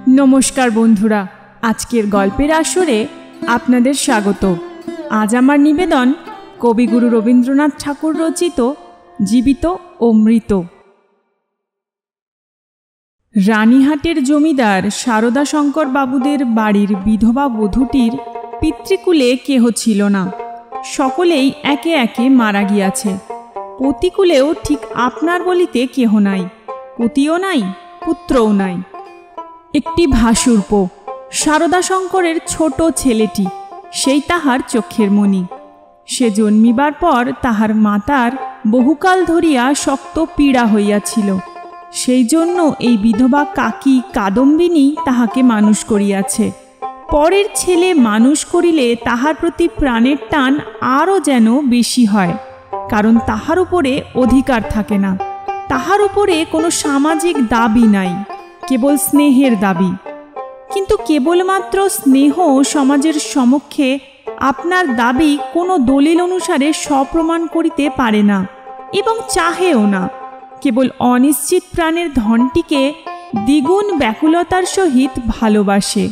नमस्कार बंधुरा, आजकेर गल्पेर आसरे आपनादेर स्वागत। आज आमार निवेदन कविगुरु रवींद्रनाथ ठाकुर रचित जीवित ओ मृत। रानीहाटेर जमीदार शारदा शंकर बाबुदेर बाड़ीर विधवा बधूटिर पितृकुले केह छिलो ना, सकलेई एके एके मारा गियाछे। पतिकुलेও ठीक आपनार बलिते केह नाई, पतिও नाई, पुत्रও नाई। एकटी भासुरपो शारदा शंकरेर छोटो छेलेटी, सेई ताहार चोखेर मणि। से जन्मिबार पर ताहार मातार बहुकाल धरिया शक्त पीड़ा हइयाछिल। सेई जन्य एई विधवा काकी कादम्बिनी ताहाके मानुष करियाछे। परेर छेले मानुष करिले ताहार प्रति प्राणेर टान आरो जेन बेशी हय, कारण ताहार उपरे अधिकार थाके ना, ताहार उपरे कोनो सामाजिक दाबी नाई, केवल स्नेहेर दाबी। किन्तु केवलमात्र स्नेह समाजेर समक्षे आपनार दाबी कोनो दलिल अनुसारे सप्रमाण करिते पारे ना एबं चाहेओ ना। केवल अनिश्चित प्राणेर धनटिके द्विगुण व्याकुलतार सहित भालोबाशे।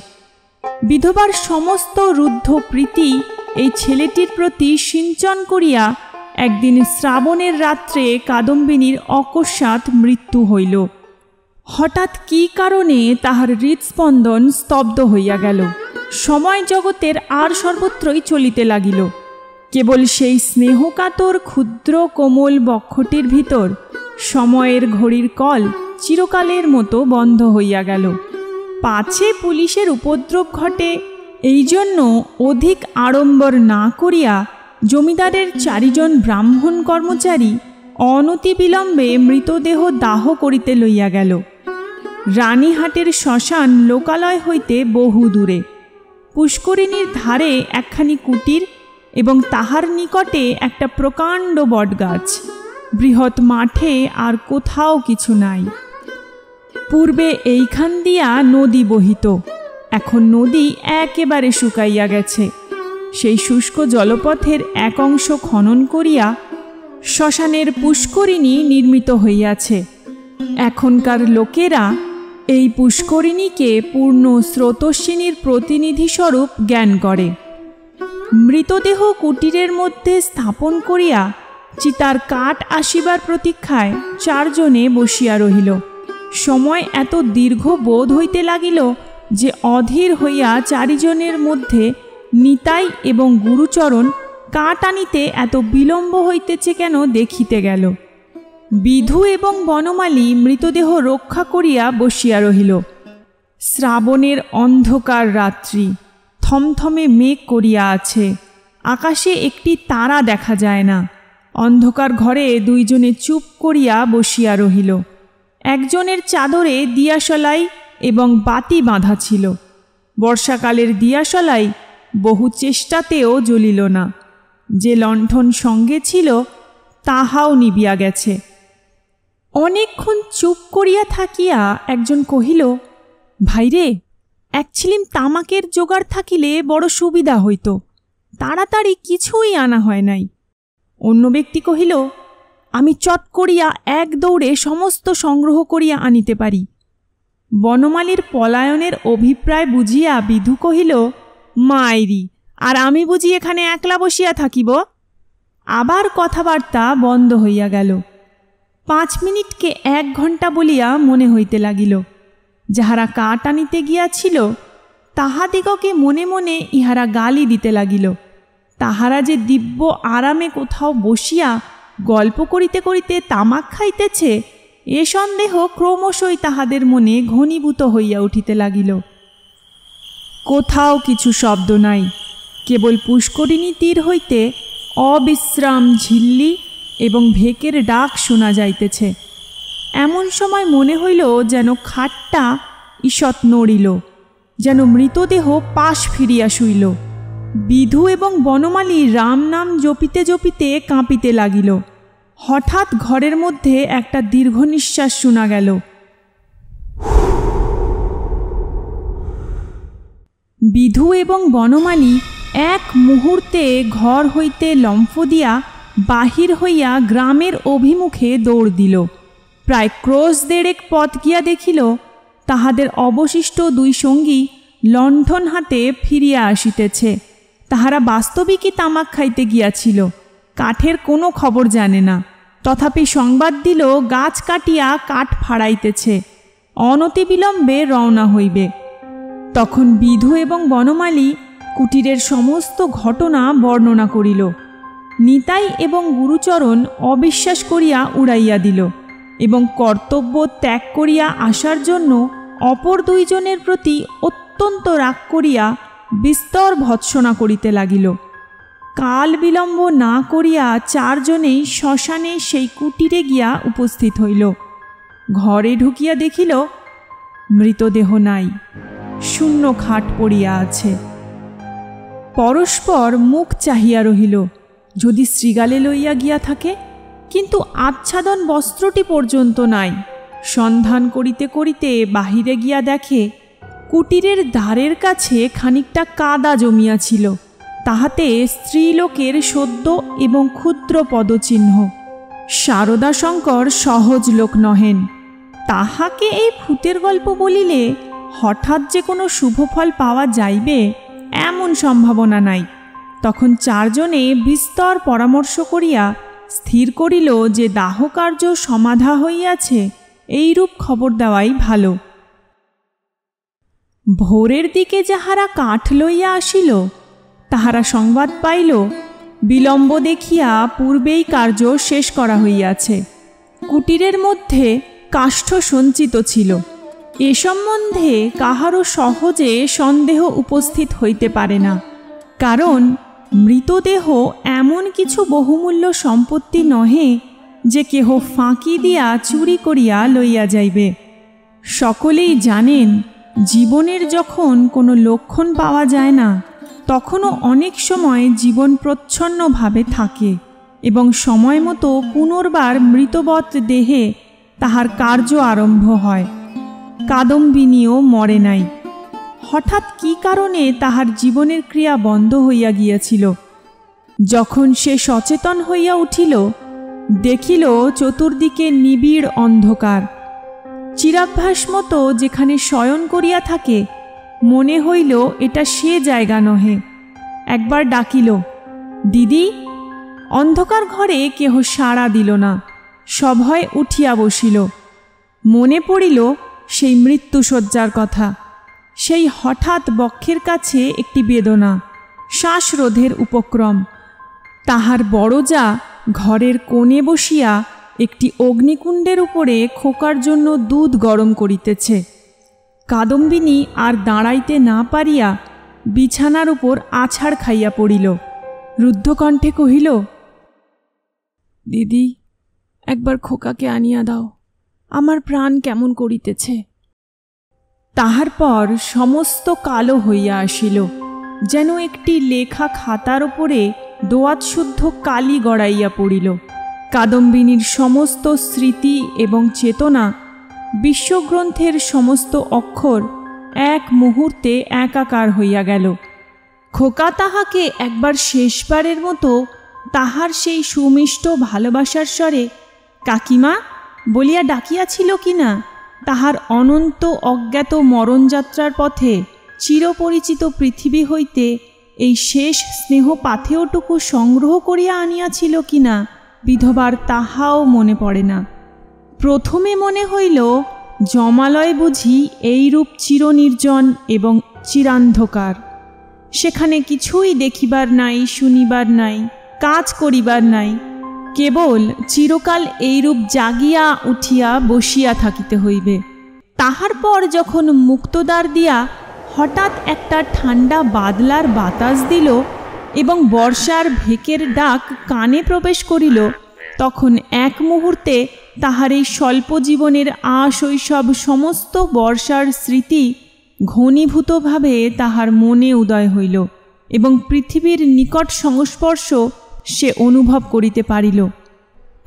विधवार समस्त रुद्ध प्रीति एई छेलेटिर प्रति सिंचन करिया एकदिन श्रावणेर रात्रे कादम्बिनीर अकस्मात् मृत्यु हइल। हठात् की कारणे ताहार हृदस्पंदन स्तब्ध हइया गेल। समय जगतेर आर सर्वत्रई चलिते लागिल। केवल सेई स्नेहकातर क्षुद्र कोमल बक्षटिर भितर समयेर घड़िर कल चिरकालेर मतो बंध हइया गेल। पाछे पुलिशेर उपद्रव घटे एई जन्य अधिक आडम्बर ना करिया जमीदारेर 4 जन ब्राह्मण कर्मचारी अनति विलम्बे मृतदेह दाह करिते लइया गेल। रानीहाटेर श्मशान लोकालय हইতে बहु दूरे। पुष्करिणीर धारे एकखानी कुटीर एवं ताहार निकटे एकटा प्रकांड बटगाछ। बृहत् माठे आर कोथाओ किछु नाई। पूर्वे एइखान दिया नदी बहित, एखन नदी एकेबारे शुकाइया गेछे। सेई शुष्क जलपथेर एक अंश खनन करिया श्मशानेर पुष्करिणी निर्मित हइयाछे। एखनकार लोकेरा এই পুষ্করিণীকে পূর্ণ স্রোতস্বিনীর প্রতিনিধি স্বরূপ জ্ঞান করে। মৃতদেহ কুটিরের মধ্যে স্থাপন করিয়া চিতার কাঠ আসিবার প্রতীক্ষায় 4 জনে বসিয়া রহিল। সময় এত দীর্ঘ বোধ হইতে লাগিল যে অধীর হইয়া 4 জনের মধ্যে নিতাই এবং গুরুচরণ কাঠ আনিতে এত বিলম্ব হইতেছে কেন দেখিতে গেল। বিধু এবং বনমালী মৃতদেহ রক্ষা করিয়া বসিয়া রহিল। শ্রাবণের অন্ধকার রাত্রি, থমথমে মেঘ করিয়া আছে। আকাশে একটি তারা দেখা যায় না। অন্ধকার ঘরে 2 জনে চুপ করিয়া বসিয়া রহিল। একজনের চাদরে দিয়াশলাই এবং বাতি বাঁধা ছিল। বর্ষাকালের দিয়াশলাই বহু চেষ্টাতেও জ্বলিল না। যে লণ্ঠন সঙ্গে ছিল তাহাও নিবিয়া গেছে। অনেকক্ষণ চুপ করিয়া থাকিয়া একজন কহিল, ভাইরে, এক ছিলিম তামাকের জোগাড় থাকিলে বড় সুবিধা হইত, তাড়াতাড়ি কিছুই আনা হয় নাই। অন্য ব্যক্তি কহিল, আমি চট করিয়া এক দৌড়ে সমস্ত সংগ্রহ করিয়া আনিতে পারি। বনমালীর পলায়নের অভিপ্রায় বুঝিয়া বিধু কহিল, মাইরি, আর আমি বুঝি এখানে একলা বসিয়া থাকিব। আবার কথাবার্তা বন্ধ হইয়া গেল। 5 মিনিটকে 1 ঘণ্টা বলিয়া মনে হইতে লাগিল। যাহারা কাঠ আনিতে গিয়াছিল তাহাদিগকে মনে মনে ইহারা গালি দিতে লাগিল। তাহারা যে দিব্য আরামে কোথাও বসিয়া গল্প করিতে করিতে তামাক খাইতেছে এ সন্দেহ ক্রমশই তাহাদের মনে ঘনীভূত হইয়া উঠিতে লাগিল। কোথাও কিছু শব্দ নাই, কেবল পুষ্করিণী তীর হইতে অবিশ্রাম ঝিল্লি এবং ভেকের ডাক শোনা যাইতেছে। এমন সময় মনে হইল যেন খাটটা ঈষৎ নড়িল, যেন মৃতদেহ পাশ ফিরিয়া শুইল। বিধু এবং বনমালী রাম নাম জপিতে জপিতে কাঁপিতে লাগিল। হঠাৎ ঘরের মধ্যে একটা দীর্ঘ নিঃশ্বাস শোনা গেল। বিধু এবং বনমালী এক মুহূর্তে ঘর হইতে লম্ফ দিয়া বাহির হইয়া গ্রামের অভিমুখে দৌড় দিল। প্রায় ক্রোশ 1.5 পথ গিয়া দেখিল তাহাদের অবশিষ্ট দুই সঙ্গী লণ্ঠন হাতে ফিরিয়া আসিতেছে। তাহারা বাস্তবিকই তামাক খাইতে গিয়াছিল, কাঠের কোনো খবর জানে না। তথাপি সংবাদ দিল গাছ কাটিয়া কাঠ ফাড়াইতেছে, অনতিবিলম্বে রওনা হইবে। তখন বিধু এবং বনমালী কুটিরের সমস্ত ঘটনা বর্ণনা করিল। নিতাই এবং গুরুচরণ অবিশ্বাস করিয়া উড়াইয়া দিল এবং কর্তব্য ত্যাগ করিয়া আসার জন্য অপর দুইজনের প্রতি অত্যন্ত রাগ করিয়া বিস্তর ভৎসনা করিতে লাগিল। কাল বিলম্ব না করিয়া চারজনেই শ্মশানে সেই কুটিরে গিয়া উপস্থিত হইল। ঘরে ঢুকিয়া দেখিল মৃতদেহ নাই, শূন্য খাট পড়িয়া আছে। পরস্পর মুখ চাহিয়া রহিল, যদি শৃগালে লইয়া গিয়া থাকে, কিন্তু আচ্ছাদন বস্ত্রটি পর্যন্ত নাই। সন্ধান করিতে করিতে বাহিরে গিয়া দেখে কুটিরের দ্বারের কাছে খানিকটা কাদা জমিয়াছিল, তাহাতে স্ত্রীলোকের সদ্য এবং ক্ষুদ্র পদচিহ্ন। শারদাশঙ্কর সহজ লোক নহেন, তাহাকে এই ভূতের গল্প বলিলে হঠাৎ যে কোনো শুভফল পাওয়া যাইবে এমন সম্ভাবনা নাই। তখন চারজনে বিস্তর পরামর্শ করিয়া স্থির করিল যে দাহকার্য সমাধা হইয়াছে, এইরূপ খবর দেওয়াই ভালো। ভোরের দিকে যাহারা কাঠ লইয়া আসিল, তাহারা সংবাদ পাইল বিলম্ব দেখিয়া পূর্বেই কার্য শেষ করা হইয়াছে। কুটিরের মধ্যে কাষ্ঠ সঞ্চিত ছিল, এ সম্বন্ধে কাহারও সহজে সন্দেহ উপস্থিত হইতে পারে না, কারণ মৃতদেহ এমন কিছু বহুমূল্য সম্পত্তি নহে যে কেহ ফাঁকি দিয়া চুরি করিয়া লইয়া যাইবে। সকলেই জানেন জীবনের যখন কোনো লক্ষণ পাওয়া যায় না, তখনও অনেক সময় জীবন প্রচ্ছন্নভাবে থাকে এবং সময় মতো পুনর্বার মৃতবৎ দেহে তাহার কার্য আরম্ভ হয়। কাদম্বিনীও মরে নাই। হঠাৎ কি কারণে তাহার জীবনের ক্রিয়া বন্ধ হইয়া গিয়াছিল। যখন সে সচেতন হইয়া উঠিল, দেখিল চতুর্দিকে নিবিড় অন্ধকার। চিরাভ্যাস মতো যেখানে শয়ন করিয়া থাকে, মনে হইল এটা সে জায়গা নহে। একবার ডাকিল, দিদি। অন্ধকার ঘরে কেহ সাড়া দিল না, সভয়ে উঠিয়া বসিল। মনে পড়িল সেই মৃত্যুশয্যার কথা, সেই হঠাৎ বক্ষের কাছে একটি বেদনা, শ্বাসরোধের উপক্রম। তাহার বড়জা ঘরের কোণে বসিয়া একটি অগ্নিকুণ্ডের উপরে খোকার জন্য দুধ গরম করিতেছে। কাদম্বিনী আর দাঁড়াইতে না পারিয়া বিছানার উপর আছাড় খাইয়া পড়িল। রুদ্ধকণ্ঠে কহিল, দিদি, একবার খোকাকে আনিয়া দাও, আমার প্রাণ কেমন করিতেছে। তাহার পর সমস্ত কালো হইয়া আসিল, যেন একটি লেখা খাতার উপরে দোয়াত শুদ্ধ কালি গড়াইয়া পড়িল। কাদম্বিনীর সমস্ত স্মৃতি এবং চেতনা, বিশ্বগ্রন্থের সমস্ত অক্ষর এক মুহূর্তে একাকার হইয়া গেল। খোকা তাহাকে একবার শেষবারের মতো তাহার সেই সুমিষ্ট ভালোবাসার স্বরে কাকিমা বলিয়া ডাকিয়াছিল কিনা, তাহার অনন্ত অজ্ঞাত মরণযাত্রার পথে চিরপরিচিত পৃথিবী হইতে এই শেষ স্নেহ পাথেয়টুকু সংগ্রহ করিয়া আনিয়াছিল কিনা, বিধবার তাহাও মনে পড়ে না। প্রথমে মনে হইল জমালয় বুঝি এইরূপ চিরনির্জন এবং চিরান্ধকার। সেখানে কিছুই দেখিবার নাই, শুনিবার নাই, কাজ করিবার নাই, কেবল চিরকাল এইরূপ জাগিয়া উঠিয়া বসিয়া থাকিতে হইবে। তাহার পর যখন মুক্তদ্বার দিয়া হঠাৎ একটা ঠান্ডা বাদলার বাতাস দিল এবং বর্ষার ভেকের ডাক কানে প্রবেশ করিল, তখন এক মুহূর্তে তাহার এই স্বল্প জীবনের আশৈশব সমস্ত বর্ষার স্মৃতি ঘনীভূতভাবে তাহার মনে উদয় হইল এবং পৃথিবীর নিকট সংস্পর্শ সে অনুভব করিতে পারিল।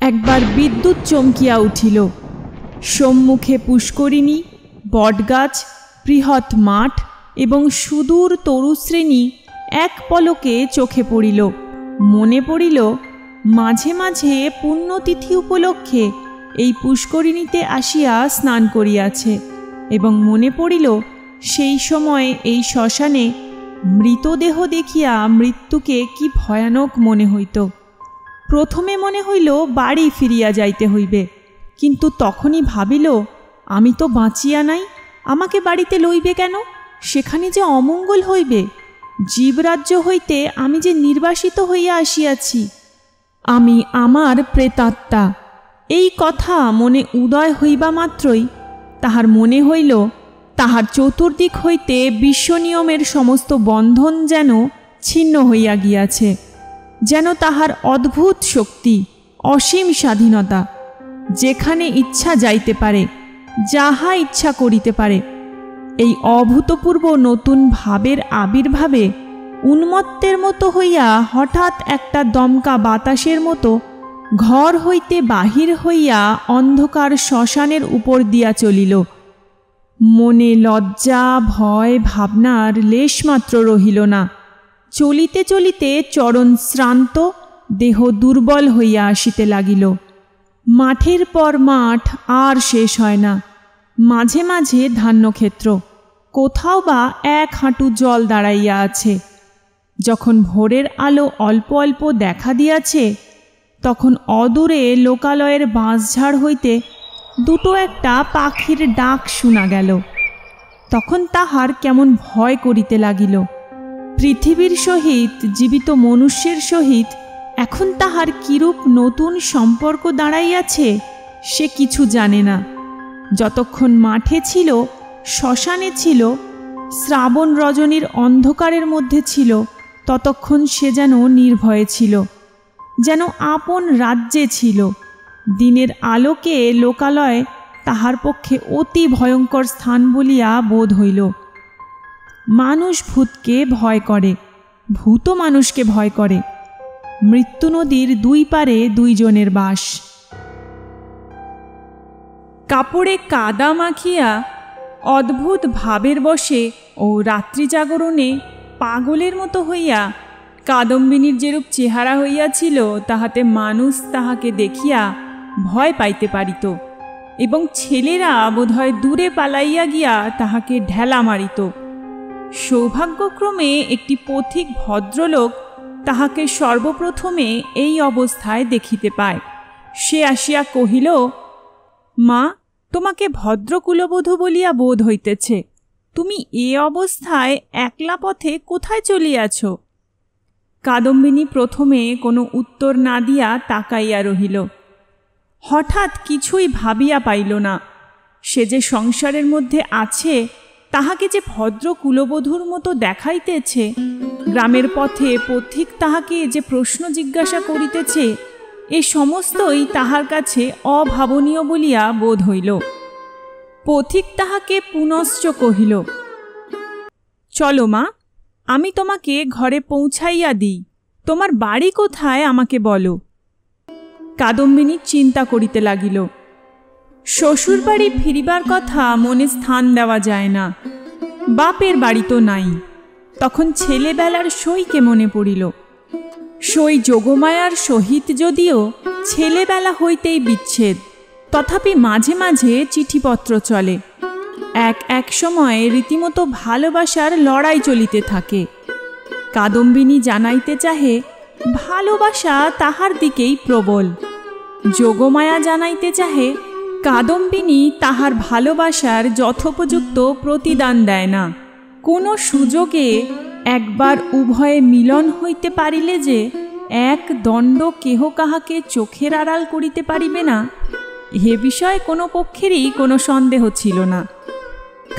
একবার বিদ্যুৎ চমকিয়া উঠিল। সম্মুখে পুষ্করিণী, বটগাছ, বৃহৎ মাঠ এবং সুদূর তরুশ্রেণী এক পলকে চোখে পড়িল। মনে পড়িল মাঝে মাঝে পুণ্যতিথি উপলক্ষে এই পুষ্করিণীতে আসিয়া স্নান করিয়াছে এবং মনে পড়িল সেই সময় এই শ্মশানে মৃতদেহ দেখিয়া মৃত্যুকে কি ভয়ানক মনে হইত। প্রথমে মনে হইল বাড়ি ফিরিয়া যাইতে হইবে, কিন্তু তখনই ভাবিল আমি তো বাঁচিয়া নাই, আমাকে বাড়িতে লইবে কেন? সেখানে যে অমঙ্গল হইবে, জীবরাজ্য হইতে আমি যে নির্বাসিত হইয়া আসিয়াছি, আমি আমার প্রেতাত্মা। এই কথা মনে উদয় হইবা মাত্রই তাহার মনে হইল তাহার চতুর্দিক হইতে বিশ্বনিয়মের সমস্ত বন্ধন যেন ছিন্ন হইয়া গিয়াছে, যেন তাহার অদ্ভুত শক্তি, অসীম স্বাধীনতা, যেখানে ইচ্ছা যাইতে পারে, যাহা ইচ্ছা করিতে পারে। এই অভূতপূর্ব নতুন ভাবের আবির্ভাবে উন্মত্তের মতো হইয়া হঠাৎ একটা দমকা বাতাসের মতো ঘর হইতে বাহির হইয়া অন্ধকার শ্মশানের উপর দিয়া চলিল। মনে লজ্জা, ভয়, ভাবনার লেশমাত্র রহিল না। চলিতে চলিতে চরণ শ্রান্ত, দেহ দুর্বল হইয়া আসিতে লাগিল। মাঠের পর মাঠ আর শেষ হয় না, মাঝে মাঝে ধান্যক্ষেত্র, কোথাও বা 1 হাঁটু জল দাঁড়াইয়া আছে। যখন ভোরের আলো অল্প অল্প দেখা দিয়াছে, তখন অদূরে লোকালয়ের বাঁশঝাড় হইতে দুটো একটা পাখির ডাক শোনা গেল। তখন তাহার কেমন ভয় করিতে লাগিল। পৃথিবীর সহিত, জীবিত মনুষ্যের সহিত এখন তাহার কিরূপ নতুন সম্পর্ক দাঁড়াইয়াছে সে কিছু জানে না। যতক্ষণ মাঠে ছিল, শ্মশানে ছিল, শ্রাবণ রজনীর অন্ধকারের মধ্যে ছিল, ততক্ষণ সে যেন নির্ভয়ে ছিল, যেন আপন রাজ্যে ছিল। দিনের আলোকে লোকালয় তাহার পক্ষে অতি ভয়ঙ্কর স্থান বলিয়া বোধ হইল। মানুষ ভূতকে ভয় করে, ভূত মানুষকে ভয় করে। মৃত্যু নদীর 2 পারে 2 জনের বাস। কাপড়ে কাদা মাখিয়া অদ্ভুত ভাবের বশে ও রাত্রি জাগরণে পাগলের মতো হইয়া কাদম্বিনীর যেরূপ চেহারা হইয়াছিল, তাহাতে মানুষ তাহাকে দেখিয়া ভয় পাইতে পারিত এবং ছেলেরা বোধহয় দূরে পালাইয়া গিয়া তাহাকে ঢেলা মারিত। সৌভাগ্যক্রমে একটি পথিক ভদ্রলোক তাহাকে সর্বপ্রথমে এই অবস্থায় দেখিতে পায়। সে আসিয়া কহিল, মা, তোমাকে ভদ্রকুলবধূ বলিয়া বোধ হইতেছে। তুমি এ অবস্থায় একলা পথে কোথায় চলিয়াছ? কাদম্বিনী প্রথমে কোনো উত্তর না দিয়া তাকাইয়া রহিল। হঠাৎ কিছুই ভাবিয়া পাইল না। সে যে সংসারের মধ্যে আছে, তাহাকে যে ভদ্র কুলবধূর মতো দেখাইতেছে, গ্রামের পথে পথিক তাহাকে যে প্রশ্ন জিজ্ঞাসা করিতেছে, এ সমস্তই তাহার কাছে অভাবনীয় বলিয়া বোধ হইল। পথিক তাহাকে পুনশ্চ কহিল, চলো মা, আমি তোমাকে ঘরে পৌঁছাইয়া দিই। তোমার বাড়ি কোথায় আমাকে বলো। কাদম্বিনী চিন্তা করিতে লাগিল। শ্বশুর বাড়ি ফিরিবার কথা মনে স্থান দেওয়া যায় না। বাপের বাড়ি তো নাই। তখন ছেলেবেলার সইকে মনে পড়িল। সই যোগমায়ার সহিত যদিও ছেলেবেলা হইতেই বিচ্ছেদ, তথাপি মাঝে মাঝে চিঠিপত্র চলে। এক সময় রীতিমতো ভালোবাসার লড়াই চলিতে থাকে। কাদম্বিনী জানাইতে চাহে ভালোবাসা তাহার দিকেই প্রবল। যোগমায়া জানাইতে চাহে কাদম্বিনী তাহার ভালোবাসার যথোপযুক্ত প্রতিদান দেয় না। কোনো সুযোগে একবার উভয়ে মিলন হইতে পারিলে যে এক দণ্ড কেহ কাহাকে চোখের আড়াল করিতে পারিবে না, এ বিষয়ে কোনো পক্ষেরই কোনো সন্দেহ ছিল না।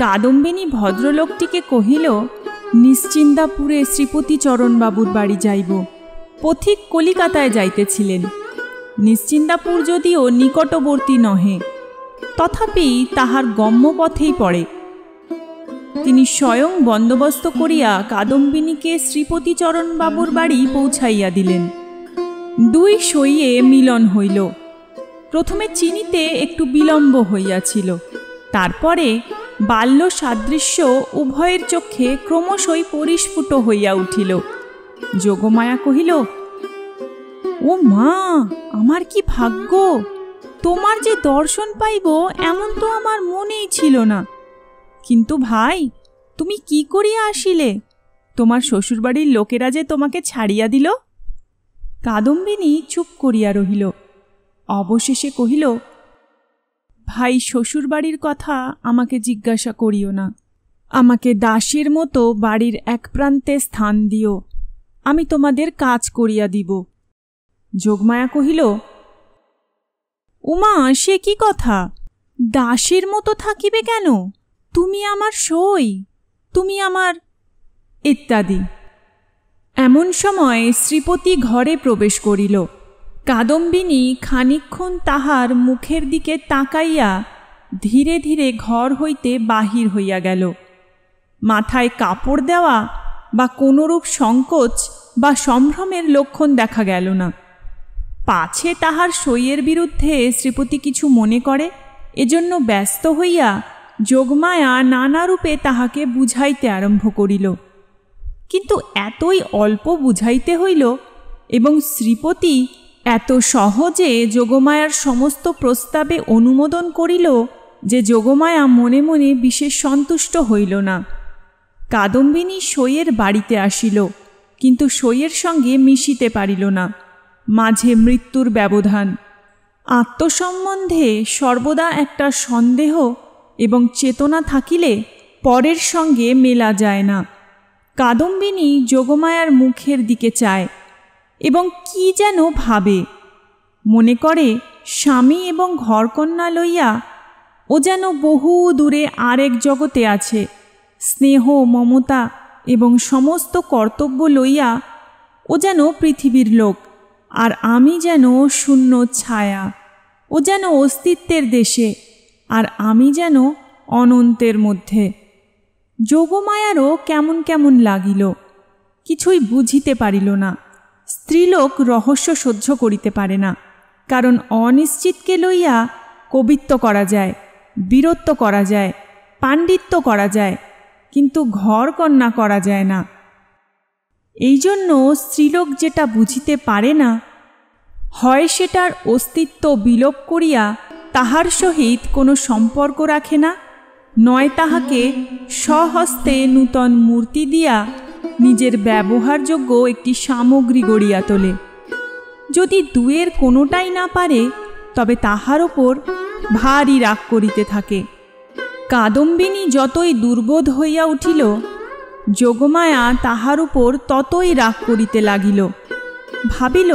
কাদম্বিনী ভদ্রলোকটিকে কহিল, নিশ্চিন্দাপুরে শ্রীপতিচরণবাবুর বাড়ি যাইব। পথিক কলিকাতায় যাইতেছিলেন। নিশ্চিন্দাপুর যদিও নিকটবর্তী নহে, তথাপি তাহার গম্যপথেই পড়ে। তিনি স্বয়ং বন্দোবস্ত করিয়া কাদম্বিনীকে শ্রীপতিচরণবাবুর বাড়ি পৌঁছাইয়া দিলেন। 2 সইয়ে মিলন হইল। প্রথমে চিনিতে একটু বিলম্ব হইয়াছিল, তারপরে বাল্য সাদৃশ্য উভয়ের চক্ষে ক্রমশই পরিস্ফুট হইয়া উঠিল। যোগমায়া কহিল, ও মা, আমার কি ভাগ্য! তোমার যে দর্শন পাইব এমন তো আমার মনেই ছিল না। কিন্তু ভাই, তুমি কি করিয়া আসিলে? তোমার শ্বশুরবাড়ির লোকেরা যে তোমাকে ছাড়িয়া দিল। কাদম্বিনী চুপ করিয়া রহিল। অবশেষে কহিল, ভাই, শ্বশুরবাড়ির কথা আমাকে জিজ্ঞাসা করিও না। আমাকে দাসীর মতো বাড়ির এক প্রান্তে স্থান দিও, আমি তোমাদের কাজ করিয়া দিব। যোগমায়া কহিল, উমা, সে কি কথা? দাসীর মতো থাকিবে কেন? তুমি আমার সই, তুমি আমার ইত্যাদি। এমন সময় শ্রীপতি ঘরে প্রবেশ করিল। কাদম্বিনী খানিকক্ষণ তাহার মুখের দিকে তাকাইয়া ধীরে ধীরে ঘর হইতে বাহির হইয়া গেল। মাথায় কাপড় দেওয়া বা কোনরূপ সংকোচ বা সম্ভ্রমের লক্ষণ দেখা গেল না। পাছে তাহার সইয়ের বিরুদ্ধে শ্রীপতি কিছু মনে করে, এজন্য ব্যস্ত হইয়া যোগমায়া নানারূপে তাহাকে বুঝাইতে আরম্ভ করিল। কিন্তু এতই অল্প বুঝাইতে হইল এবং শ্রীপতি এত সহজে যোগমায়ার সমস্ত প্রস্তাবে অনুমোদন করিল যে যোগমায়া মনে মনে বিশেষ সন্তুষ্ট হইল না। কাদম্বিনী সইয়ের বাড়িতে আসিল, কিন্তু সইয়ের সঙ্গে মিশিতে পারিল না। মাঝে মৃত্যুর ব্যবধান। আত্মসম্বন্ধে সর্বদা একটা সন্দেহ এবং চেতনা থাকিলে পরের সঙ্গে মেলা যায় না। কাদম্বিনী যোগমায়ার মুখের দিকে চায় এবং কি যেন ভাবে। মনে করে স্বামী এবং ঘরকন্যা লইয়া ও যেন বহু দূরে আরেক জগতে আছে। স্নেহ, মমতা এবং সমস্ত কর্তব্য লইয়া ও যেন পৃথিবীর লোক, আর আমি যেন শূন্য ছায়া। ও যেন অস্তিত্বের দেশে, আর আমি যেন অনন্তের মধ্যে। যোগমায়ারও কেমন কেমন লাগিল, কিছুই বুঝিতে পারিল না। স্ত্রীলোক রহস্য সহ্য করিতে পারে না, কারণ অনিশ্চিতকে লইয়া কবিত্ব করা যায়, বীরত্ব করা যায়, পাণ্ডিত্য করা যায়, কিন্তু ঘর কন্যা করা যায় না। এই জন্য স্ত্রীলোক যেটা বুঝিতে পারে না, হয় সেটার অস্তিত্ব বিলোপ করিয়া তাহার সহিত কোনো সম্পর্ক রাখে না, নয় তাহাকে স্বহস্তে নূতন মূর্তি দিয়া নিজের ব্যবহারযোগ্য একটি সামগ্রী গড়িয়া তোলে। যদি দুয়ের কোনোটাই না পারে, তবে তাহার ওপর ভারী রাগ করিতে থাকে। কাদম্বিনী যতই দুর্বোধ হইয়া উঠিল, যোগমায়া তাহার উপর ততই রাগ করিতে লাগিল। ভাবিল,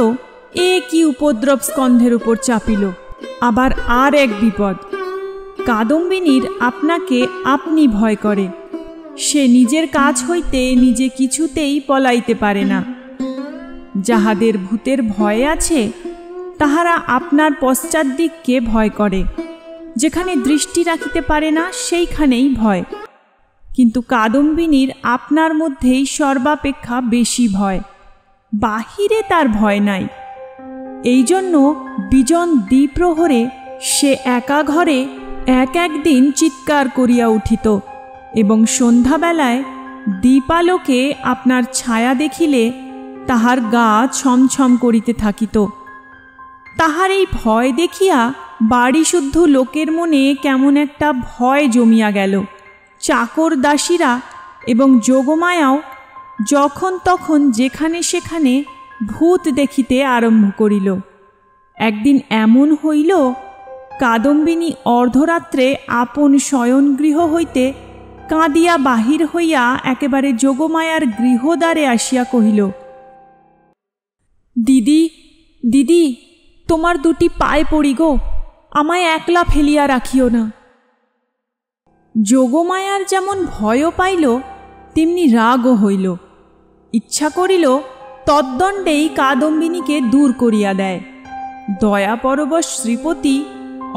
এ কি উপদ্রব স্কন্ধের উপর চাপিল, আবার আর এক বিপদ। কাদম্বিনীর আপনাকে আপনি ভয় করে। সে নিজের কাজ হইতে নিজে কিছুতেই পলাইতে পারে না। যাহাদের ভূতের ভয় আছে, তাহারা আপনার পশ্চাৎ দিককে ভয় করে। যেখানে দৃষ্টি রাখিতে পারে না, সেইখানেই ভয়। কিন্তু কাদম্বিনীর আপনার মধ্যেই সর্বাপেক্ষা বেশি ভয়, বাহিরে তার ভয় নাই। এই জন্য বিজন দ্বিপ্রহরে সে একা ঘরে এক একদিন চিৎকার করিয়া উঠিত এবং সন্ধ্যাবেলায় দীপালোকে আপনার ছায়া দেখিলে তাহার গা ছমছম করিতে থাকিত। তাহার এই ভয় দেখিয়া বাড়িশুদ্ধ লোকের মনে কেমন একটা ভয় জমিয়া গেল। চাকর দাসীরা এবং যোগমায়াও যখন তখন যেখানে সেখানে ভূত দেখিতে আরম্ভ করিল। একদিন এমন হইল, কাদম্বিনী অর্ধরাত্রে আপন শয়নগৃহ হইতে কাঁদিয়া বাহির হইয়া একেবারে যোগমায়ার গৃহদ্বারে আসিয়া কহিল, দিদি, দিদি, তোমার দুটি পায়ে পড়ি গো, আমায় একলা ফেলিয়া রাখিও না। যোগমায়ার যেমন ভয়ও পাইল, তেমনি রাগও হইল। ইচ্ছা করিল তদ্দণ্ডেই কাদম্বিনীকে দূর করিয়া দেয়। দয়াপরবশ শ্রীপতি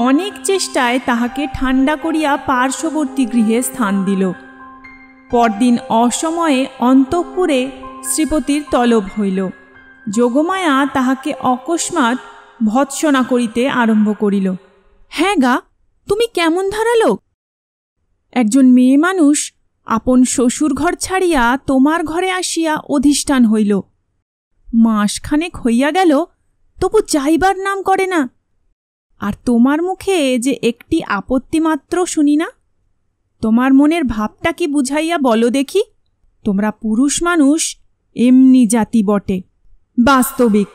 অনেক চেষ্টায় তাহাকে ঠান্ডা করিয়া পার্শ্ববর্তী গৃহে স্থান দিল। পরদিন অসময়ে অন্তঃপুরে শ্রীপতির তলব হইল। যোগমায়া তাহাকে অকস্মাৎ ভৎসনা করিতে আরম্ভ করিল। হ্যাঁ গা, তুমি কেমন ধারা লোক? একজন মেয়ে মানুষ আপন শ্বশুর ঘর ছাড়িয়া তোমার ঘরে আসিয়া অধিষ্ঠান হইল। মাসখানেক হইয়া গেল, তবু যাইবার নাম করে না। আর তোমার মুখে যে একটি আপত্তি মাত্র শুনি না। তোমার মনের ভাবটা কি বুঝাইয়া বলো দেখি। তোমরা পুরুষ মানুষ এমনি জাতি বটে। বাস্তবিক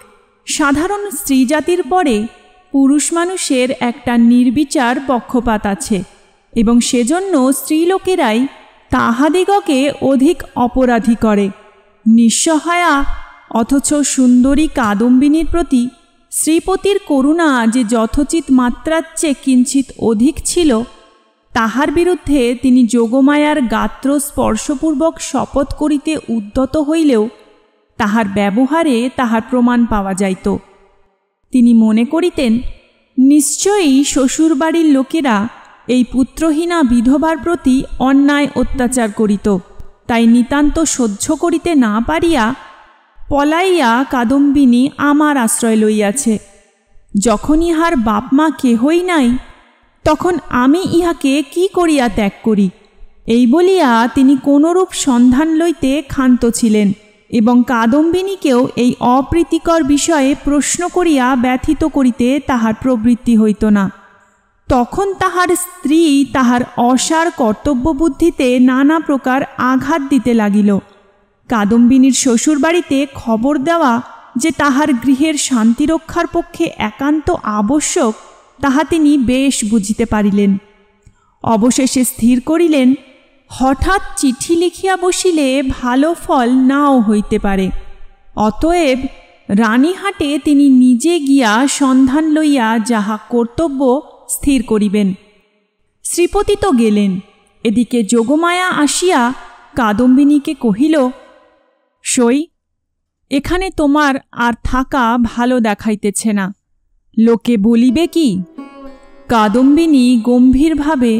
সাধারণ স্ত্রী জাতির পরে পুরুষ মানুষের একটা নির্বিচার পক্ষপাত আছে, এবং সেজন্য স্ত্রীলোকেরাই তাহাদিগকে অধিক অপরাধী করে। নিঃসহায়া অথচ সুন্দরী কাদম্বিনীর প্রতি শ্রীপতির করুণা যে যথোচিত মাত্রার চেয়ে কিঞ্চিত অধিক ছিল, তাহার বিরুদ্ধে তিনি যোগমায়ার গাত্র স্পর্শপূর্বক শপথ করিতে উদ্যত হইলেও তাহার ব্যবহারে তাহার প্রমাণ পাওয়া যাইত। তিনি মনে করিতেন, নিশ্চয়ই শ্বশুরবাড়ির লোকেরা এই পুত্রহীনা বিধবার প্রতি অন্যায় অত্যাচার করিত, তাই নিতান্ত সহ্য করিতে না পারিয়া পলাইয়া কাদম্বিনী আমার আশ্রয় লইয়াছে। যখন ইহার বাপমা কেহই নাই, তখন আমি ইহাকে কি করিয়া ত্যাগ করি, এই বলিয়া তিনি কোনরূপ সন্ধান লইতে ক্ষান্ত ছিলেন, এবং কাদম্বিনীকেও এই অপ্রীতিকর বিষয়ে প্রশ্ন করিয়া ব্যথিত করিতে তাহার প্রবৃত্তি হইত না। তখন তাহার স্ত্রী তাহার অসার কর্তব্যবুদ্ধিতে নানা প্রকার আঘাত দিতে লাগিল। কাদম্বিনীর শ্বশুরবাড়িতে খবর দেওয়া যে তাহার গৃহের শান্তিরক্ষার পক্ষে একান্ত আবশ্যক, তাহা তিনি বেশ বুঝিতে পারিলেন। অবশেষে স্থির করিলেন, হঠাৎ চিঠি লিখিয়া বসিলে ভালো ফল নাও হইতে পারে। অতএব রানীহাটে তিনি নিজে গিয়া সন্ধান লইয়া যাহা কর্তব্য স্থির করিবেন। শ্রীপতি তো গেলেন। এদিকে যোগমায়া আসিয়া কাদম্বিনীকে কহিল, সই, এখানে তোমার আর থাকা ভালো দেখাইতেছে না, লোকে বলিবে কি? কাদম্বিনী গম্ভীরভাবে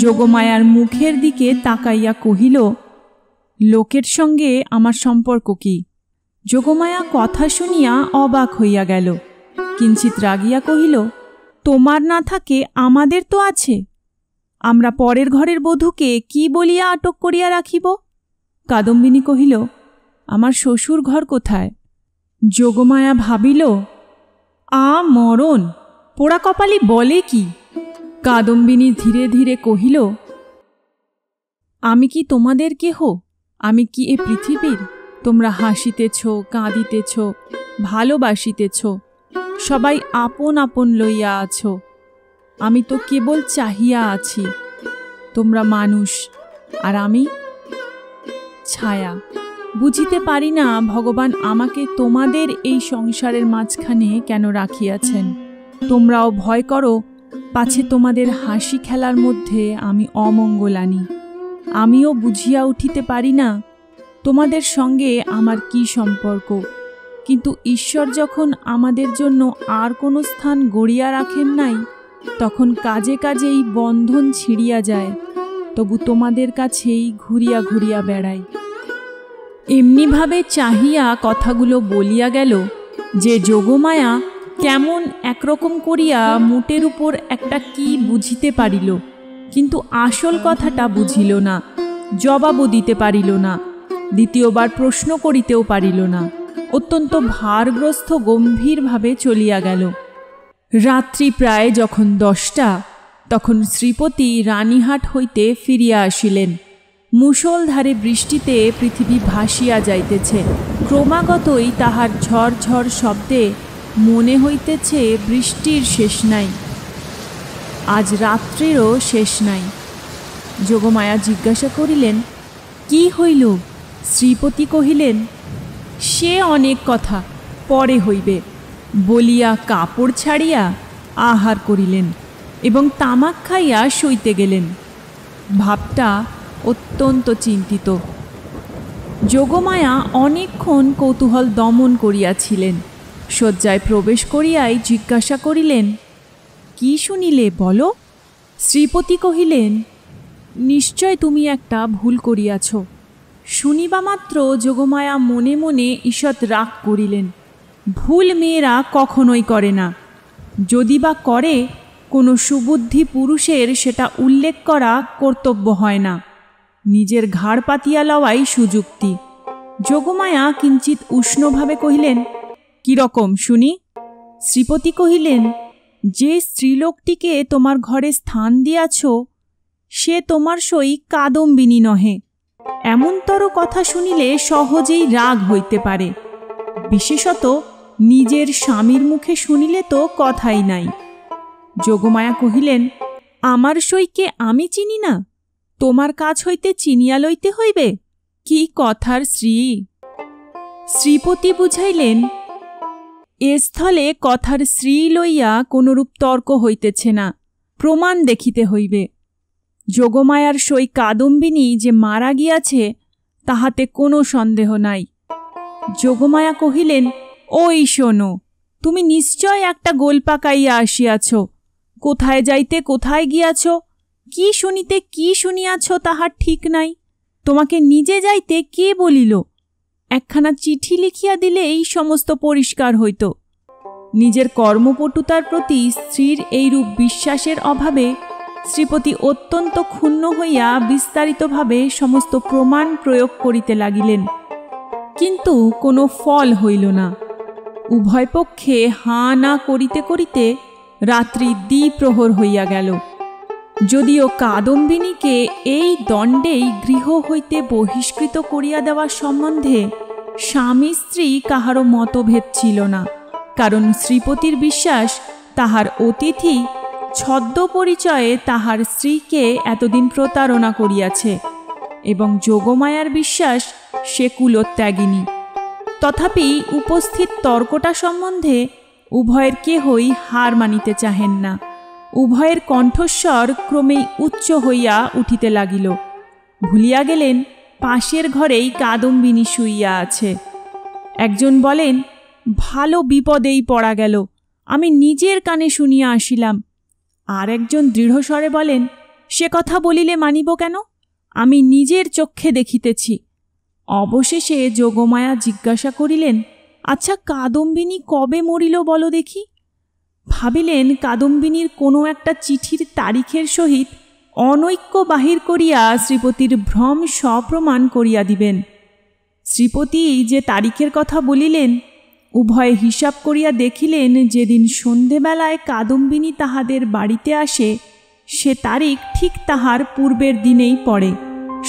যোগমায়ার মুখের দিকে তাকাইয়া কহিল, লোকের সঙ্গে আমার সম্পর্ক কি? যোগমায়া কথা শুনিয়া অবাক হইয়া গেল। কিঞ্চিত রাগিয়া কহিল, তোমার না থাকে আমাদের তো আছে। আমরা পরের ঘরের বধূকে কি বলিয়া আটক করিয়া রাখিব? কাদম্বিনী কহিল, আমার শ্বশুর ঘর কোথায়? যোগমায়া ভাবিল, মরণ, পোড়া কপালি বলে কি? কাদম্বিনী ধীরে ধীরে কহিল, আমি কি তোমাদের কেহ? আমি কি এ পৃথিবীর? তোমরা হাসিতেছ, কাঁদিতেছ, ভালোবাসিতেছ, সবাই আপন আপন লইয়া আছো। আমি তো কেবল চাহিয়া আছি। তোমরা মানুষ, আর আমি ছায়া। বুঝিতে পারি না ভগবান আমাকে তোমাদের এই সংসারের মাঝখানে কেন রাখিয়াছেন। তোমরাও ভয় করো পাছে তোমাদের হাসি খেলার মধ্যে আমি অমঙ্গল আনি। আমিও বুঝিয়া উঠিতে পারি না তোমাদের সঙ্গে আমার কি সম্পর্ক, কিন্তু ঈশ্বর যখন আমাদের জন্য আর কোনো স্থান গড়িয়া রাখেন নাই, তখন কাজে কাজেই বন্ধন ছিঁড়িয়া যায়, তবু তোমাদের কাছেই ঘুরিয়া ঘুরিয়া বেড়াই। এমনিভাবে চাহিয়া কথাগুলো বলিয়া গেল যে যোগমায়া কেমন একরকম করিয়া মুটের উপর একটা কি বুঝিতে পারিল, কিন্তু আসল কথাটা বুঝিল না, জবাবও দিতে পারিল না, দ্বিতীয়বার প্রশ্ন করিতেও পারিল না। অত্যন্ত ভারগ্রস্ত গম্ভীরভাবে চলিয়া গেল। রাত্রি প্রায় যখন 10টা, তখন শ্রীপতি রানীহাট হইতে ফিরিয়া আসিলেন। মুষলধারে বৃষ্টিতে পৃথিবী ভাসিয়া যাইতেছে। ক্রমাগতই তাহার ঝড় শব্দে মনে হইতেছে বৃষ্টির শেষ নাই, আজ রাত্রিরও শেষ নাই। যোগমায়া জিজ্ঞাসা করিলেন, কি হইল? শ্রীপতি কহিলেন, সে অনেক কথা, পরে হইবে বলিয়া কাপড় ছাড়িয়া আহার করিলেন এবং তামাক খাইয়া শুইতে গেলেন। ভাবটা অত্যন্ত চিন্তিত। যোগমায়া অনেকক্ষণ কৌতূহল দমন করিয়াছিলেন। শয্যায় প্রবেশ করিয়াই জিজ্ঞাসা করিলেন, কি শুনিলে বলো? শ্রীপতি কহিলেন, নিশ্চয় তুমি একটা ভুল করিয়াছ। শুনিবা মাত্র যোগমায়া মনে মনে ঈষৎ রাগ করিলেন। ভুল মেয়েরা কখনোই করে না, যদি বা করে কোনো সুবুদ্ধি পুরুষের সেটা উল্লেখ করা কর্তব্য হয় না। নিজের ঘাড় পাতিয়া লওয়াই সুযুক্তি। যোগমায়া কিঞ্চিত উষ্ণভাবে কহিলেন, কিরকম শুনি? শ্রীপতি কহিলেন, যে স্ত্রীলোকটিকে তোমার ঘরে স্থান দিয়াছ, সে তোমার সই কাদম্বিনী নহে। এমনতর কথা শুনিলে সহজেই রাগ হইতে পারে, বিশেষত নিজের স্বামীর মুখে শুনিলে তো কথাই নাই। যোগমায়া কহিলেন, আমার সইকে আমি চিনি না? তোমার কাছ হইতে চিনিয়া লইতে হইবে? কি কথার শ্রী! শ্রীপতি বুঝাইলেন, এ স্থলে কথার শ্রী লইয়া কোনরূপ তর্ক হইতেছে না, প্রমাণ দেখিতে হইবে। যোগমায়ার সই কাদম্বিনী যে মারা গিয়াছে তাহাতে কোনো সন্দেহ নাই। যোগমায়া কহিলেন, ওই শোনো, তুমি নিশ্চয় একটা গোল পাকাইয়া আসিয়াছ। কোথায় যাইতে কোথায় গিয়াছ, কি শুনিতে কি শুনিয়াছ তাহার ঠিক নাই। তোমাকে নিজে যাইতে কে বলিল? একখানা চিঠি লিখিয়া দিলে এই সমস্ত পরিষ্কার হইত। নিজের কর্মপটুতার প্রতি স্ত্রীর এইরূপ বিশ্বাসের অভাবে শ্রীপতি অত্যন্ত ক্ষুণ্ণ হইয়া বিস্তারিতভাবে সমস্ত প্রমাণ প্রয়োগ করিতে লাগিলেন, কিন্তু কোনো ফল হইল না। উভয় পক্ষে হাঁ না করিতে করিতে রাত্রি দ্বিপ্রহর হইয়া গেল। যদিও কাদম্বিনীকে এই দণ্ডেই গৃহ হইতে বহিষ্কৃত করিয়া দেওয়ার সম্বন্ধে স্বামী স্ত্রী কাহারও মতভেদ ছিল না, কারণ শ্রীপতির বিশ্বাস তাহার অতিথি ছদ্ম পরিচয়ে তাহার স্ত্রীকে এতদিন প্রতারণা করিয়াছে, এবং যোগমায়ার বিশ্বাস সে কুলত্যাগিনী। তথাপি উপস্থিত তর্কটা সম্বন্ধে উভয়ের কেহই হার মানিতে চাহেন না। উভয়ের কণ্ঠস্বর ক্রমেই উচ্চ হইয়া উঠিতে লাগিল। ভুলিয়া গেলেন পাশের ঘরেই কাদম্বিনী শুইয়া আছে। একজন বলেন, ভালো বিপদেই পড়া গেল, আমি নিজের কানে শুনিয়া আসিলাম। আর একজন দৃঢ়স্বরে বলেন, সে কথা বলিলে মানিব কেন? আমি নিজের চক্ষে দেখিতেছি। অবশেষে যোগমায়া জিজ্ঞাসা করিলেন, আচ্ছা, কাদম্বিনী কবে মরিল বলো দেখি? ভাবিলেন কাদম্বিনীর কোনো একটা চিঠির তারিখের সহিত অনৈক্য বাহির করিয়া শ্রীপতির ভ্রম সপ্রমাণ করিয়া দিবেন। শ্রীপতি যে তারিখের কথা বলিলেন, উভয়ে হিসাব করিয়া দেখিলেন যেদিন সন্ধেবেলায় কাদম্বিনী তাহাদের বাড়িতে আসে সে তারিখ ঠিক তাহার পূর্বের দিনেই পড়ে।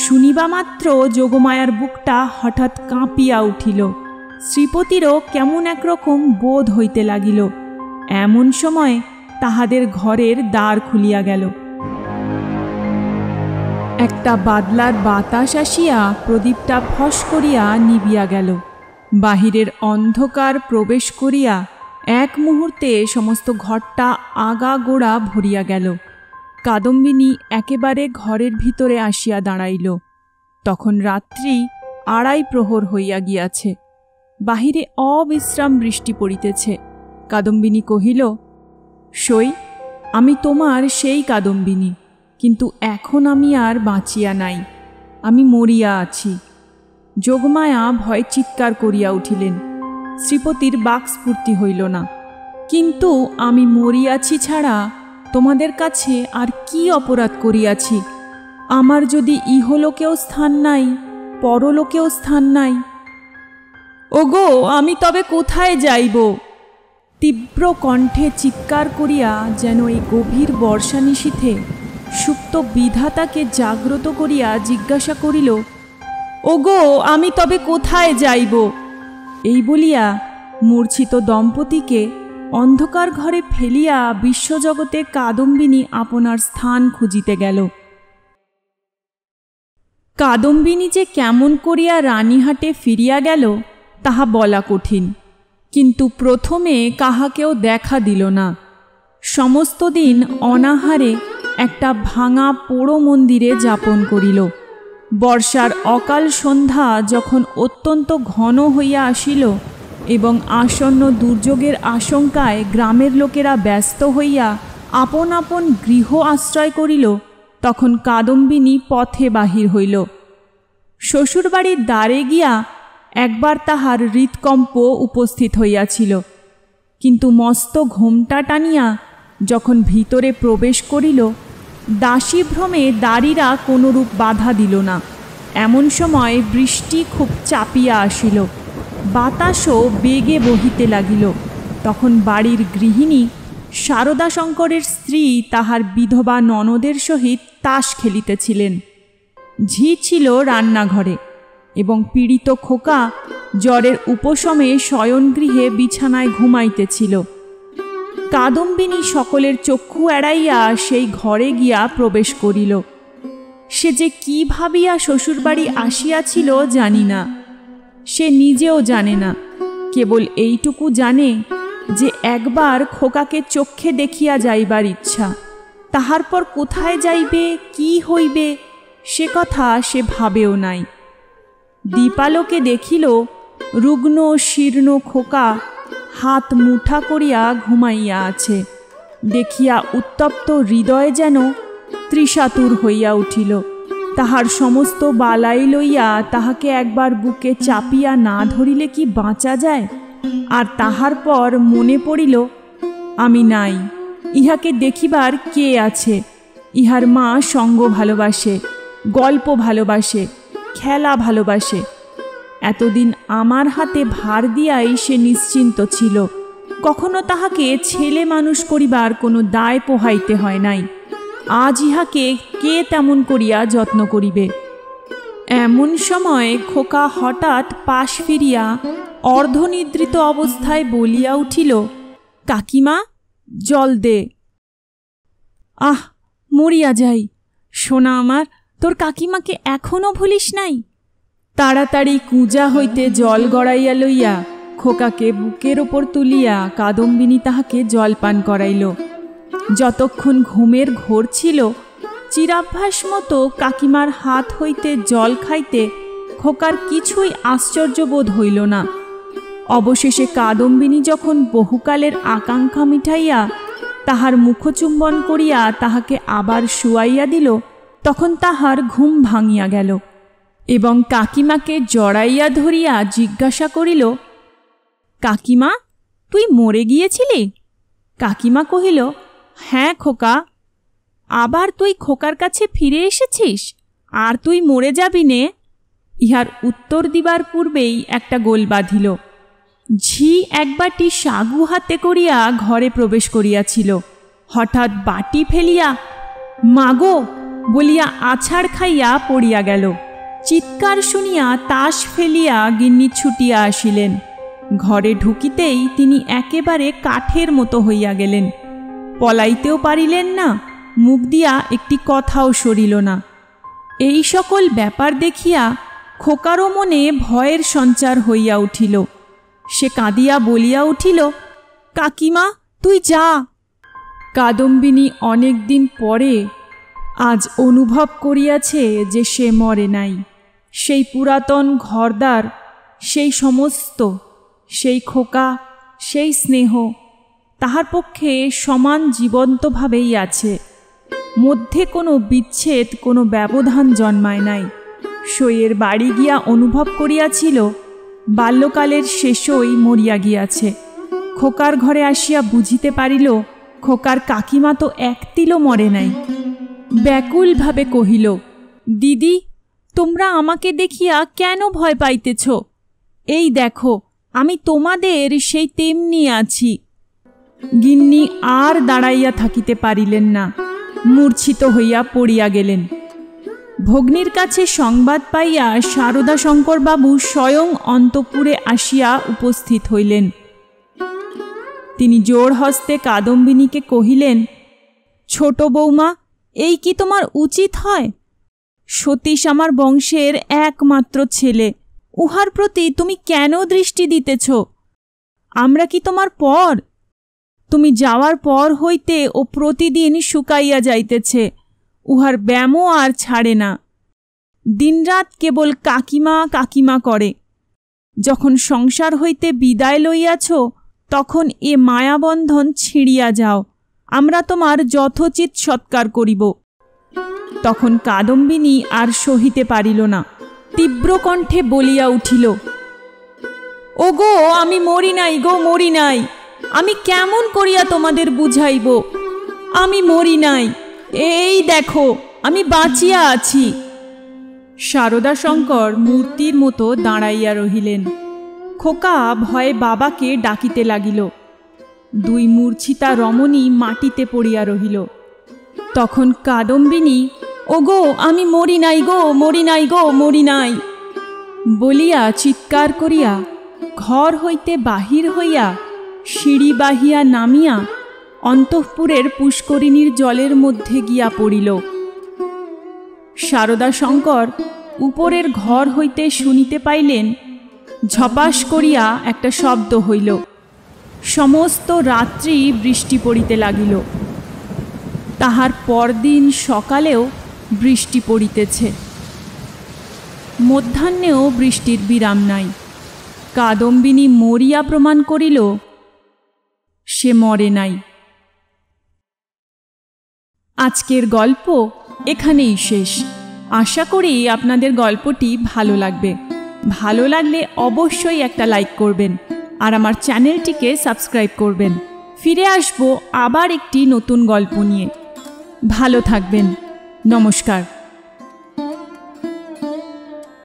শুনিবা মাত্র যোগমায়ার বুকটা হঠাৎ কাঁপিয়া উঠিল। শ্রীপতিরও কেমন একরকম বোধ হইতে লাগিল। এমন সময় তাহাদের ঘরের দ্বার খুলিয়া গেল। একটা বাদলার বাতাস আসিয়া প্রদীপটা ফস করিয়া নিবিয়া গেল। বাহিরের অন্ধকার প্রবেশ করিয়া এক মুহূর্তে সমস্ত ঘরটা আগা গোড়া ভরিয়া গেল। কাদম্বিনী একেবারে ঘরের ভিতরে আসিয়া দাঁড়াইল। তখন রাত্রি 2:30 প্রহর হইয়া গিয়াছে। বাহিরে অবিশ্রাম বৃষ্টি পড়িতেছে। কাদম্বিনী কহিল, সই, আমি তোমার সেই কাদম্বিনী, কিন্তু এখন আমি আর বাঁচিয়া নাই, আমি মরিয়া আছি। যোগমায়া ভয় চিৎকার করিয়া উঠিলেন। শ্রীপতির বাক্স্ফূর্তি হইল না। কিন্তু আমি মরিয়াছি ছাড়া তোমাদের কাছে আর কি অপরাধ করিয়াছি? আমার যদি ইহলোকেও স্থান নাই, পরলোকেও স্থান নাই। ওগো, আমি তবে কোথায় যাইব? তীব্র কণ্ঠে চিৎকার করিয়া যেন এই গভীর বর্ষা নিশীথে সুপ্ত বিধাতাকে জাগ্রত করিয়া জিজ্ঞাসা করিল, ওগো, আমি তবে কোথায় যাইব? এই বলিয়া মূর্ছিত দম্পতিকে অন্ধকার ঘরে ফেলিয়া বিশ্বজগতে কাদম্বিনী আপনার স্থান খুঁজিতে গেল। কাদম্বিনী যে কেমন করিয়া রানীহাটে ফিরিয়া গেল তাহা বলা কঠিন, কিন্তু প্রথমে কাহাকেও দেখা দিল না। সমস্ত দিন অনাহারে একটা ভাঙা পোড়ো মন্দিরে যাপন করিল। বর্ষার অকাল সন্ধ্যা যখন অত্যন্ত ঘন হইয়া আসিল এবং আসন্ন দুর্যোগের আশঙ্কায় গ্রামের লোকেরা ব্যস্ত হইয়া আপন আপন গৃহ আশ্রয় করিল, তখন কাদম্বিনী পথে বাহির হইল। শ্বশুরবাড়ির দ্বারে গিয়া একবার তাহার হৃৎকম্প উপস্থিত হইয়াছিল, কিন্তু মস্ত ঘোমটা টানিয়া যখন ভিতরে প্রবেশ করিল, দাসীভ্রমে দাড়িরা কোনরূপ বাধা দিল না। এমন সময় বৃষ্টি খুব চাপিয়া আসিল, বাতাসও বেগে বহিতে লাগিল। তখন বাড়ির গৃহিণী শারদাশঙ্করের স্ত্রী তাহার বিধবা ননদের সহিত তাস খেলিতেছিলেন। ঝি ছিল রান্নাঘরে এবং পীড়িত খোকা জ্বরের উপশমে শয়নগৃহে বিছানায় ঘুমাইতেছিল। কাদম্বিনী সকলের চক্ষু এড়াইয়া সেই ঘরে গিয়া প্রবেশ করিল। সে যে কি ভাবিয়া শ্বশুরবাড়ি আসিয়াছিল জানি না, সে নিজেও জানে না। কেবল এইটুকু জানে যে একবার খোকাকে চক্ষে দেখিয়া যাইবার ইচ্ছা। তাহার পর কোথায় যাইবে, কি হইবে, সে কথা সে ভাবেও নাই। দীপালোকে দেখিল রুগ্ন শীর্ণ খোকা হাত মুঠা করিয়া ঘুমাইয়া আছে। দেখিয়া উত্তপ্ত হৃদয় যেন ত্রিশাতুর হইয়া উঠিল। তাহার সমস্ত বালাই লইয়া তাহাকে একবার বুকে চাপিয়া না ধরিলে কি বাঁচা যায়? আর তাহার পর মনে পড়িল, আমি নাই, ইহাকে দেখিবার কে আছে? ইহার মা সঙ্গ ভালোবাসে, গল্প ভালোবাসে, খেলা ভালোবাসে। এতদিন আমার হাতে ভার দিয়াই সে নিশ্চিন্ত ছিল। কখনো তাহাকে ছেলে মানুষ করিবার কোনো দায় পোহাইতে হয় নাই। আজ ইহাকে কে তেমন করিয়া যত্ন করিবে? এমন সময় খোকা হঠাৎ পাশ ফিরিয়া অর্ধনিদ্রিত অবস্থায় বলিয়া উঠিল, কাকিমা, জল দে। আহ, মরিয়া যাই। সোনা আমার, তোর কাকিমাকে এখনো ভুলিস নাই? তাড়াতাড়ি কুঁজা হইতে জল গড়াইয়া লইয়া খোকাকে বুকের ওপর তুলিয়া কাদম্বিনী তাহাকে জল পান করাইল। যতক্ষণ ঘুমের ঘোর ছিল, চিরাভ্যাস মতো কাকিমার হাত হইতে জল খাইতে খোকার কিছুই আশ্চর্যবোধ হইল না। অবশেষে কাদম্বিনী যখন বহুকালের আকাঙ্ক্ষা মিটাইয়া তাহার মুখচুম্বন করিয়া তাহাকে আবার শুয়াইয়া দিল, তখন তাহার ঘুম ভাঙিয়া গেল এবং কাকিমাকে জড়াইয়া ধরিয়া জিজ্ঞাসা করিল, কাকিমা, তুই মরে গিয়েছিলি? কাকিমা কহিল, হ্যাঁ খোকা। আবার তুই খোকার কাছে ফিরে এসেছিস? আর তুই মরে যাবি নে? ইহার উত্তর দিবার পূর্বেই একটা গোল বাঁধিল। ঝি এক বাটি সাগু হাতে করিয়া ঘরে প্রবেশ করিয়াছিল। হঠাৎ বাটি ফেলিয়া মাগো বলিয়া আছাড় খাইয়া পড়িয়া গেল। চিৎকার শুনিয়া তাস ফেলিয়া গিন্নি ছুটিয়া আসিলেন। ঘরে ঢুকিতেই তিনি একেবারে কাঠের মতো হইয়া গেলেন। পলাইতেও পারিলেন না, মুখ দিয়া একটি কথাও সরিল না। এই সকল ব্যাপার দেখিয়া খোকারও মনে ভয়ের সঞ্চার হইয়া উঠিল। সে কাঁদিয়া বলিয়া উঠিল, কাকিমা, তুই যা। কাদম্বিনী অনেক দিন পরে আজ অনুভব করিয়াছে যে সে মরে নাই। সেই পুরাতন ঘরদার, সেই সমস্ত, সেই খোকা, সেই স্নেহ তাহার পক্ষে সমান জীবন্তভাবেই আছে। মধ্যে কোনো বিচ্ছেদ, কোনো ব্যবধান জন্মায় নাই। সইয়ের বাড়ি গিয়া অনুভব করিয়াছিল বাল্যকালের শেষই মরিয়া গিয়াছে। খোকার ঘরে আসিয়া বুঝিতে পারিল খোকার কাকিমা তো এক তিলও মরে নাই। ব্যাকুলভাবে কহিল, দিদি, তোমরা আমাকে দেখিয়া কেন ভয় পাইতেছ? এই দেখো, আমি তোমাদের সেই তেমনি আছি। গিন্নি আর দাঁড়াইয়া থাকিতে পারিলেন না, মূর্ছিত হইয়া পড়িয়া গেলেন। ভগ্নীর কাছে সংবাদ পাইয়া শারদাশঙ্করবাবু স্বয়ং অন্তঃপুরে আসিয়া উপস্থিত হইলেন। তিনি জোর হস্তে কাদম্বিনীকে কহিলেন, ছোট বৌমা, এই কি তোমার উচিত হয়? সতীশ আমার বংশের একমাত্র ছেলে, উহার প্রতি তুমি কেন দৃষ্টি দিতেছ? আমরা কি তোমার পর? তুমি যাওয়ার পর হইতে ও প্রতিদিন শুকাইয়া যাইতেছে, উহার ব্যামও আর ছাড়ে না। দিনরাত কেবল কাকিমা কাকিমা করে। যখন সংসার হইতে বিদায় লইয়াছ, তখন এ মায়াবন্ধন ছিঁড়িয়া যাও, আমরা তোমার যথোচিত সৎকার করিব। তখন কাদম্বিনী আর সহিতে পারিল না, তীব্র কণ্ঠে বলিয়া উঠিল, ওগো, আমি মরি নাই গো, মরি নাই। আমি কেমন করিয়া তোমাদের বুঝাইব? আমি মরি নাই, এই দেখো আমি বাঁচিয়া আছি। শারদাশঙ্কর মূর্তির মতো দাঁড়াইয়া রহিলেন। খোকা ভয়ে বাবাকে ডাকিতে লাগিল। দুই মূর্ছিতা রমণী মাটিতে পড়িয়া রহিল। তখন কাদম্বিনী, ওগো আমি মরি নাই গো, মরি নাই গো, মরি নাই বলিয়া চিৎকার করিয়া ঘর হইতে বাহির হইয়া সিঁড়ি বাহিয়া নামিয়া অন্তঃপুরের পুষ্করিণীর জলের মধ্যে গিয়া পড়িল। শারদাশঙ্কর উপরের ঘর হইতে শুনিতে পাইলেন, ঝপাস করিয়া একটা শব্দ হইল। সমস্ত রাত্রি বৃষ্টি পড়িতে লাগিল। তাহার পরদিন সকালেও বৃষ্টি পড়িতেছে। মধ্যাহ্নেও বৃষ্টির বিরাম নাই। কাদম্বিনী মরিয়া প্রমাণ করিল সে মরে নাই। আজকের গল্প এখানেই শেষ। আশা করি আপনাদের গল্পটি ভালো লাগবে। ভালো লাগলে অবশ্যই একটা লাইক করবেন আর আমার চ্যানেলটিকে সাবস্ক্রাইব করবেন। ফিরে আসবো আবার একটি নতুন গল্প নিয়ে। ভালো থাকবেন। নমস্কার।